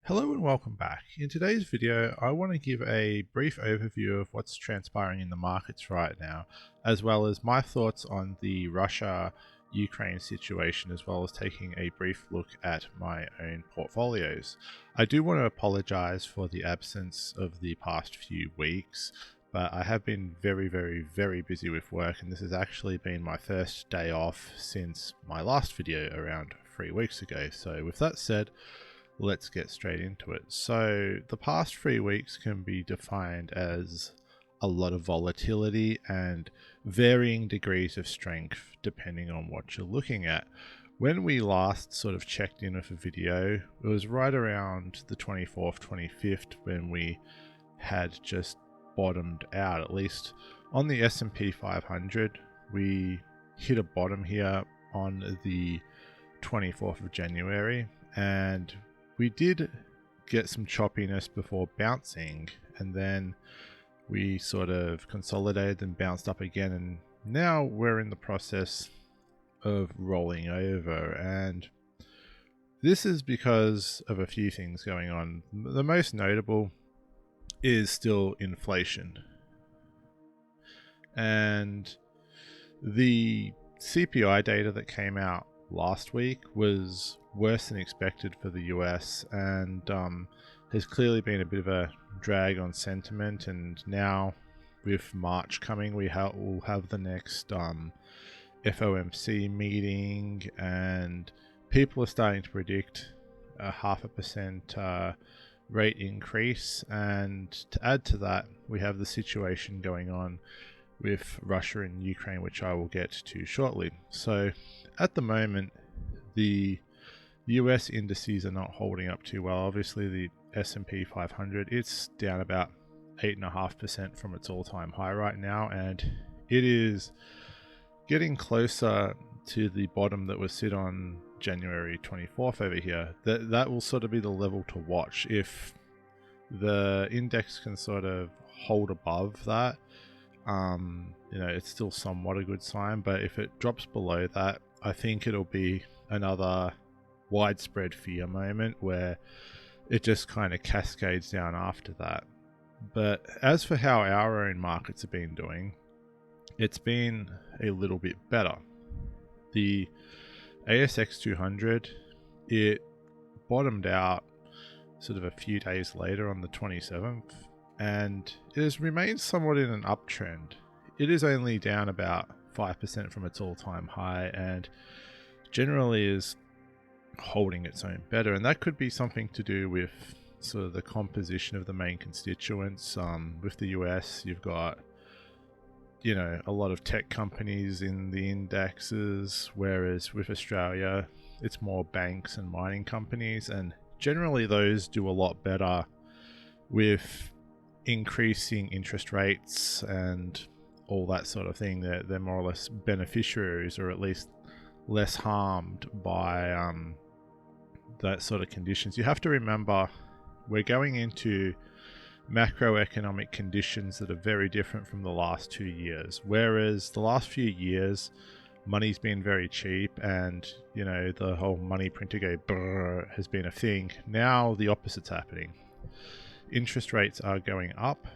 Hello and welcome back. In today's video, I want to give a brief overview of what's transpiring in the markets right now, as well as my thoughts on the Russia-Ukraine situation, as well as taking a brief look at my own portfolios. I do want to apologize for the absence of the past few weeks, but I have been very busy with work, and this has actually been my first day off since my last video around 3 weeks ago. So with that said, let's get straight into it. So the past 3 weeks can be defined as a lot of volatility and varying degrees of strength depending on what you're looking at. When we last sort of checked in with a video, it was right around the 24th, 25th when we had just bottomed out. At least on the S&P 500, we hit a bottom here on the 24th of January, and we did get some choppiness before bouncing, and then we sort of consolidated and bounced up again, and now we're in the process of rolling over. And this is because of a few things going on. The most notable is still inflation, and the CPI data that came out last week was worse than expected for the US, and has clearly been a bit of a drag on sentiment. And now with March coming, we'll have the next FOMC meeting, and people are starting to predict a 0.5% rate increase. And to add to that, we have the situation going on with Russia and Ukraine, which I will get to shortly. So at the moment, the US indices are not holding up too well. Obviously the S&P 500, it's down about 8.5% from its all-time high right now, and it is getting closer to the bottom that was sit on January 24th over here. That will sort of be the level to watch. If the index can sort of hold above that, it's still somewhat a good sign, but if it drops below that, I think it'll be another widespread fear moment where it just kind of cascades down after that. But as for how our own markets have been doing, it's been a little bit better. The ASX 200, it bottomed out sort of a few days later on the 27th, and it has remained somewhat in an uptrend. It is only down about 5% from its all-time high, and generally is holding its own better. And that could be something to do with sort of the composition of the main constituents. With the US, you've got a lot of tech companies in the indexes, whereas with Australia, it's more banks and mining companies, and generally those do a lot better with increasing interest rates and all that sort of thing. They're more or less beneficiaries, or at least less harmed by that sort of conditions. You have to remember, we're going into macroeconomic conditions that are very different from the last 2 years. Whereas the last few years, money's been very cheap, and the whole money printer go brrr has been a thing. Now the opposite's happening. Interest rates are going up,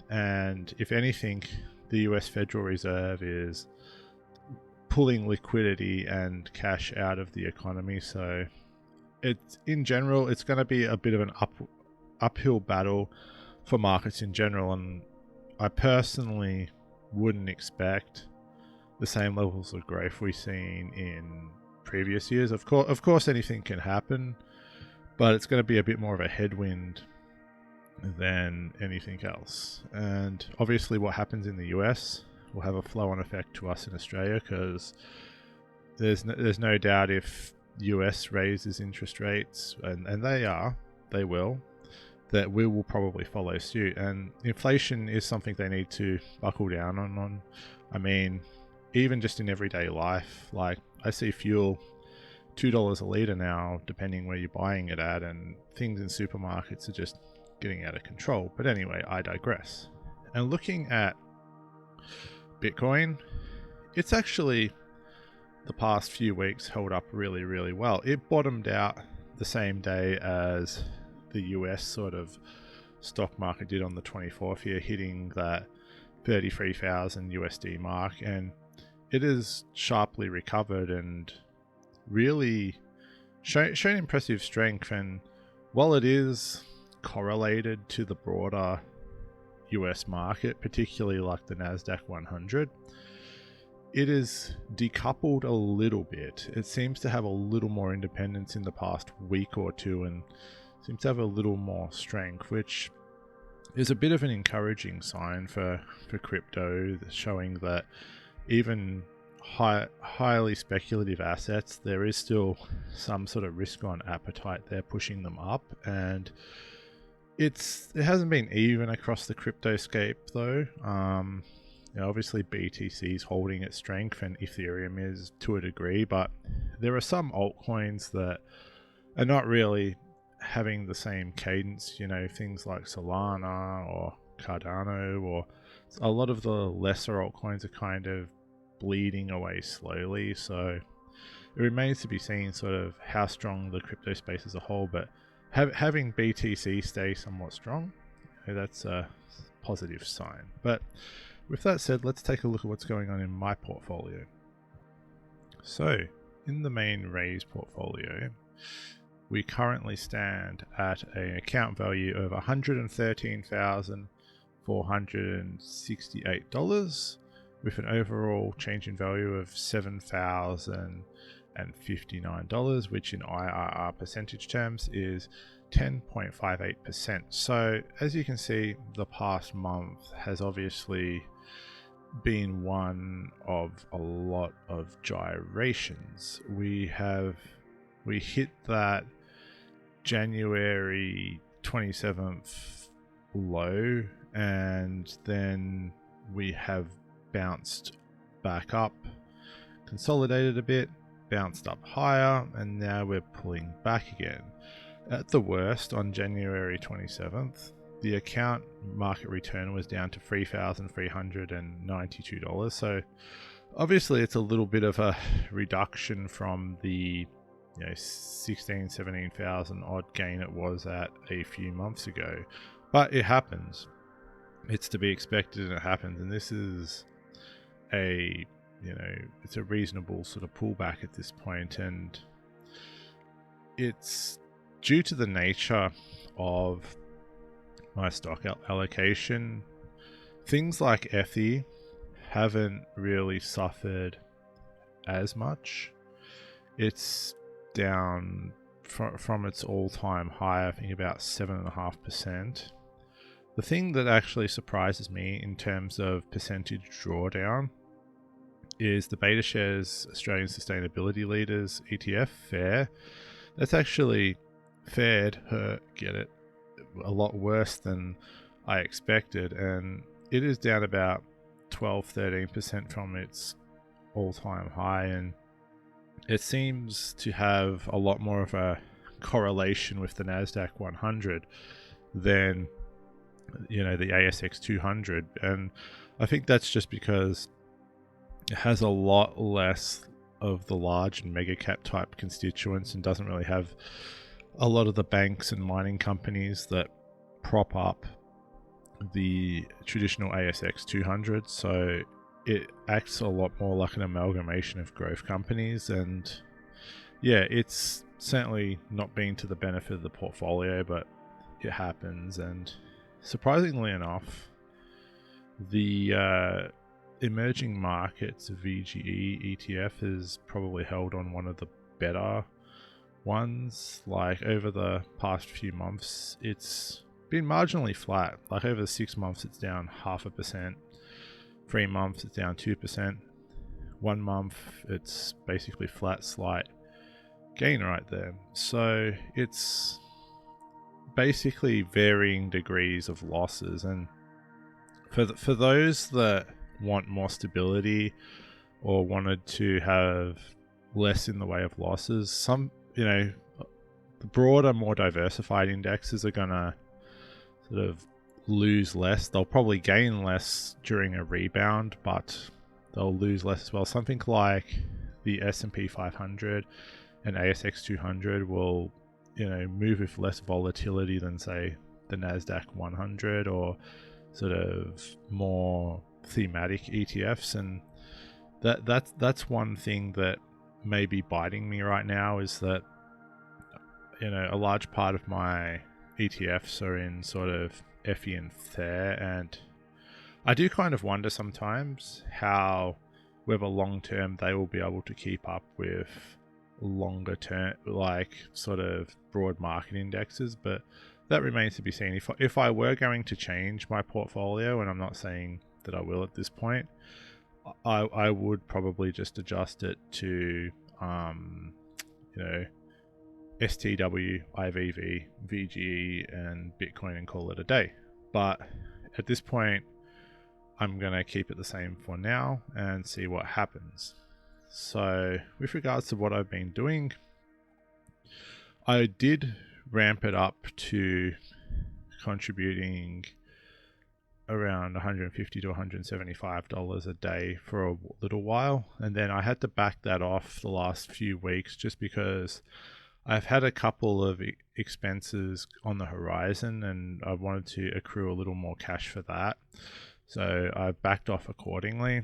and if anything, the US Federal Reserve is pulling liquidity and cash out of the economy. So in general, it's going to be a bit of an uphill battle for markets in general, and I personally wouldn't expect the same levels of growth we've seen in previous years. Of course anything can happen, but it's going to be a bit more of a headwind than anything else. And obviously what happens in the US will have a flow-on effect to us in Australia, because there's no doubt if US raises interest rates, and they will, that we will probably follow suit. And inflation is something they need to buckle down on. I mean, even just in everyday life, like I see fuel $2 a litre now, depending where you're buying it at, and things in supermarkets are just getting out of control. But anyway, I digress. And looking at Bitcoin, it's actually the past few weeks held up really well. It bottomed out the same day as the US sort of stock market did on the 24th here, hitting that 33,000 USD mark, and it has sharply recovered and really shown impressive strength. And while it is correlated to the broader US market, particularly like the Nasdaq 100, it is decoupled a little bit. It seems to have a little more independence in the past week or two and seems to have a little more strength, which is a bit of an encouraging sign for crypto, showing that even highly speculative assets, there is still some sort of risk on appetite there pushing them up. And it hasn't been even across the cryptoscape though. Obviously BTC is holding its strength and Ethereum is to a degree, but there are some altcoins that are not really having the same cadence, things like Solana or Cardano, or a lot of the lesser altcoins are kind of bleeding away slowly. So it remains to be seen sort of how strong the crypto space as a whole, but having BTC stay somewhat strong, that's a positive sign. But with that said, let's take a look at what's going on in my portfolio. So in the main Raiz portfolio, we currently stand at an account value of $113,468 with an overall change in value of $7,059, which in IRR percentage terms is 10.58%. So as you can see, the past month has obviously been one of a lot of gyrations. We hit that January 27th low, and then we have bounced back up, consolidated a bit, bounced up higher, and now we're pulling back again. At the worst, on January 27th, the account market return was down to $3,392. So obviously it's a little bit of a reduction from the 17,000 odd gain it was at a few months ago, but it happens. It's to be expected, and it happens. And this is it's a reasonable sort of pullback at this point, and it's due to the nature of my stock allocation. Things like ETH haven't really suffered as much. It's down from its all-time high, I think about 7.5%. The thing that actually surprises me in terms of percentage drawdown is the Betashares Australian Sustainability Leaders ETF FAIR. That's actually fared a lot worse than I expected, and it is down about 12-13% from its all-time high, and it seems to have a lot more of a correlation with the Nasdaq 100 than the ASX 200. And I think that's just because it has a lot less of the large and mega cap type constituents and doesn't really have a lot of the banks and mining companies that prop up the traditional ASX 200. So it acts a lot more like an amalgamation of growth companies, and yeah, it's certainly not been to the benefit of the portfolio, but it happens. And surprisingly enough, the emerging markets VGE ETF is probably held on one of the better ones. Like over the past few months, it's been marginally flat. Like over the 6 months, it's down 0.5%. 3 months, it's down 2%. 1 month, it's basically flat, slight gain right there. So it's basically varying degrees of losses. And for those that want more stability or wanted to have less in the way of losses, some, the broader, more diversified indexes are gonna sort of lose less. They'll probably gain less during a rebound, but they'll lose less as well. Something like the S&P 500 and ASX 200 will move with less volatility than, say, the Nasdaq 100 or sort of more thematic ETFs. And that's one thing that may be biting me right now, is that a large part of my ETFs are in sort of FE and THER, and I do kind of wonder sometimes whether long term they will be able to keep up with longer term, like sort of broad market indexes, but that remains to be seen. If I were going to change my portfolio, and I'm not saying that I will at this point, I would probably just adjust it to STW, IVV, VGE, and Bitcoin and call it a day. But at this point, I'm going to keep it the same for now and see what happens. So with regards to what I've been doing, I did ramp it up to contributing around $150 to $175 a day for a little while, and then I had to back that off the last few weeks just because I've had a couple of expenses on the horizon and I wanted to accrue a little more cash for that, so I backed off accordingly.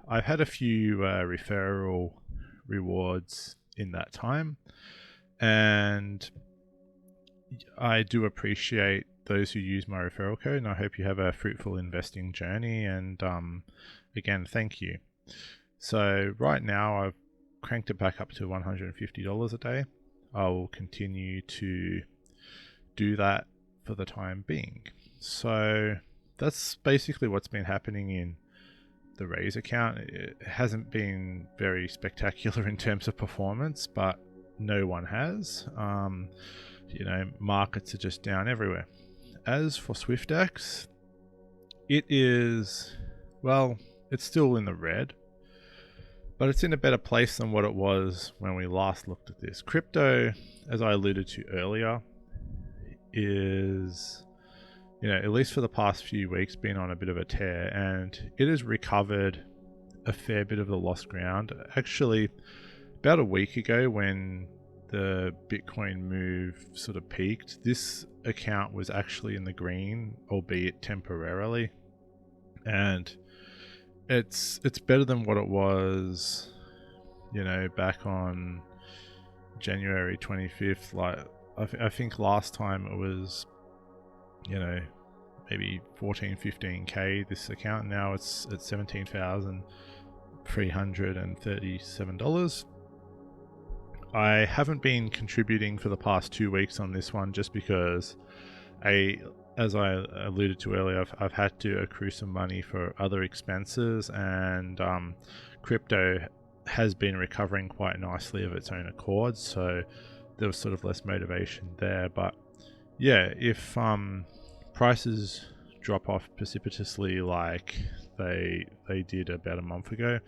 I've had a few referral rewards in that time, and I do appreciate those who use my referral code, and I hope you have a fruitful investing journey, and again, thank you. So right now I've cranked it back up to $150 a day. I will continue to do that for the time being. So that's basically what's been happening in the Raiz account. It hasn't been very spectacular in terms of performance, but no one has. Markets are just down everywhere. As for Swyftx, it's still in the red, but it's in a better place than what it was when we last looked at this. Crypto, as I alluded to earlier, is, at least for the past few weeks, been on a bit of a tear, and it has recovered a fair bit of the lost ground. Actually, about a week ago when the Bitcoin move sort of peaked, this account was actually in the green, albeit temporarily, and it's better than what it was, back on January 25th. Like I think last time it was, maybe 15k this account. Now it's at $17,337. I haven't been contributing for the past 2 weeks on this one just because as I alluded to earlier, I've had to accrue some money for other expenses, and crypto has been recovering quite nicely of its own accord, so there was sort of less motivation there. But yeah, if prices drop off precipitously like they did about a month ago,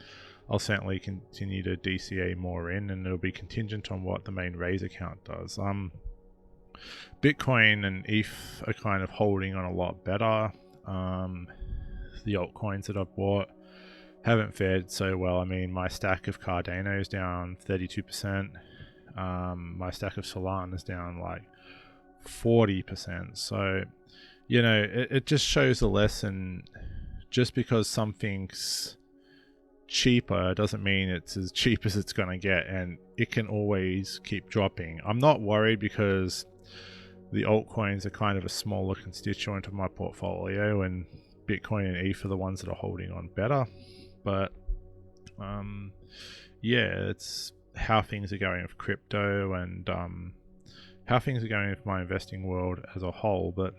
I'll certainly continue to DCA more in, and it'll be contingent on what the main Raiz account does. Bitcoin and ETH are kind of holding on a lot better. The altcoins that I've bought haven't fared so well. I mean, my stack of Cardano is down 32%. My stack of Solana is down like 40%. So, it just shows a lesson. Just because something's cheaper doesn't mean it's as cheap as it's going to get, and it can always keep dropping. I'm not worried because the altcoins are kind of a smaller constituent of my portfolio, and Bitcoin and ETH are the ones that are holding on better. But it's how things are going with crypto, and how things are going with my investing world as a whole. But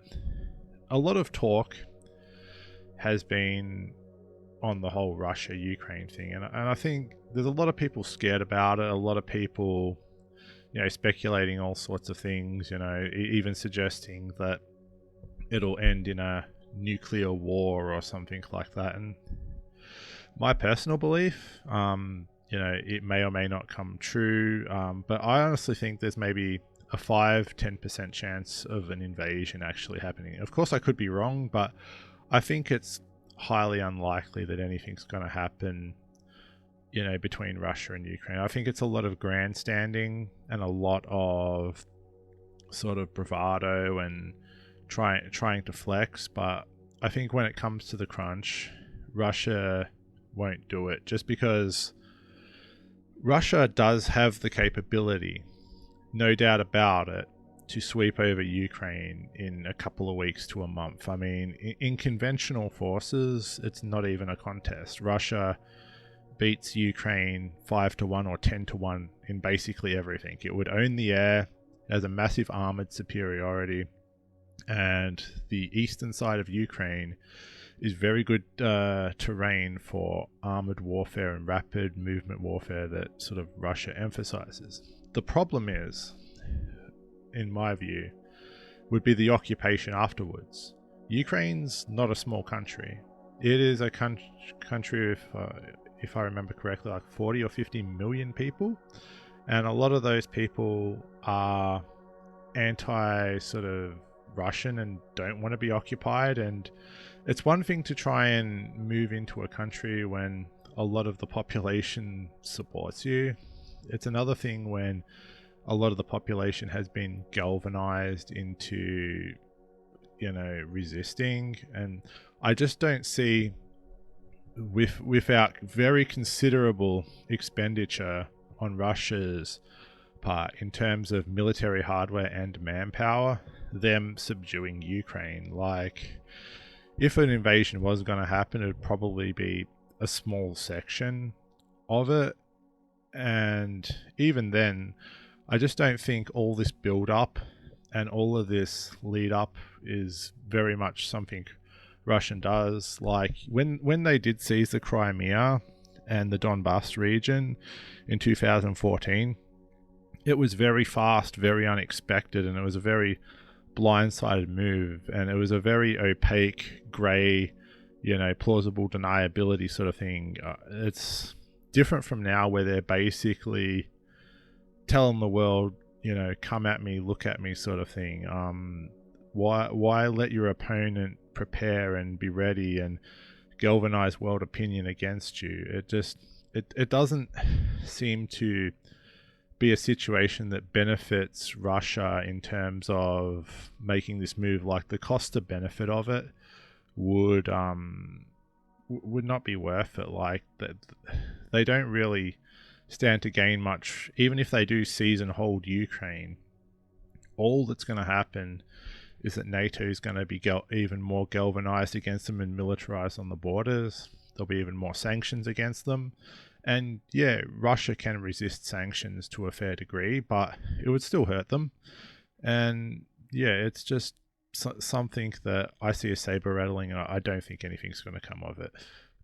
a lot of talk has been on the whole Russia-Ukraine thing, and I think there's a lot of people scared about it. A lot of people speculating all sorts of things, even suggesting that it'll end in a nuclear war or something like that. And my personal belief, it may or may not come true, but I honestly think there's maybe a 5-10% chance of an invasion actually happening. Of course, I could be wrong, but I think it's highly unlikely that anything's going to happen between Russia and Ukraine. I think it's a lot of grandstanding and a lot of sort of bravado and trying to flex. But I think when it comes to the crunch, Russia won't do it, just because Russia does have the capability, no doubt about it, to sweep over Ukraine in a couple of weeks to a month. I mean, in conventional forces, it's not even a contest. Russia beats Ukraine 5-1 or 10-1 in basically everything. It would own the air, has a massive armored superiority, and the eastern side of Ukraine is very good terrain for armored warfare and rapid movement warfare that sort of Russia emphasizes. The problem is, in my view, would be the occupation afterwards. Ukraine's not a small country. It is a country, if I remember correctly, like 40 or 50 million people, and a lot of those people are anti sort of Russian and don't want to be occupied. And it's one thing to try and move into a country when a lot of the population supports you. It's another thing when a lot of the population has been galvanized into, resisting. And I just don't see, without very considerable expenditure on Russia's part in terms of military hardware and manpower, them subduing Ukraine. Like, if an invasion was going to happen, it would probably be a small section of it. And even then, I just don't think all this build up and all of this lead up is very much something Russian does. Like, when they did seize the Crimea and the Donbass region in 2014, it was very fast, very unexpected, and it was a very blindsided move, and it was a very opaque, grey, plausible deniability sort of thing. It's different from now, where they're basically telling the world, come at me, look at me sort of thing. Why let your opponent prepare and be ready and galvanize world opinion against you? It doesn't seem to be a situation that benefits Russia in terms of making this move. Like, the cost to benefit of it would not be worth it. Like, that they don't really stand to gain much. Even if they do seize and hold Ukraine, all that's going to happen is that NATO is going to be even more galvanized against them and militarized on the borders. There'll be even more sanctions against them. And yeah, Russia can resist sanctions to a fair degree, but it would still hurt them. And yeah, it's just something that I see as saber rattling, and I don't think anything's going to come of it.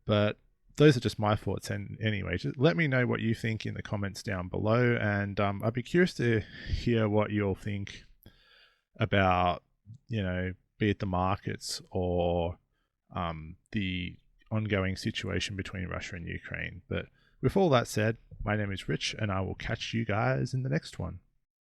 But those are just my thoughts. And anyway, just let me know what you think in the comments down below. And I'd be curious to hear what you'll think about, be it the markets or the ongoing situation between Russia and Ukraine. But with all that said, my name is Rich, and I will catch you guys in the next one.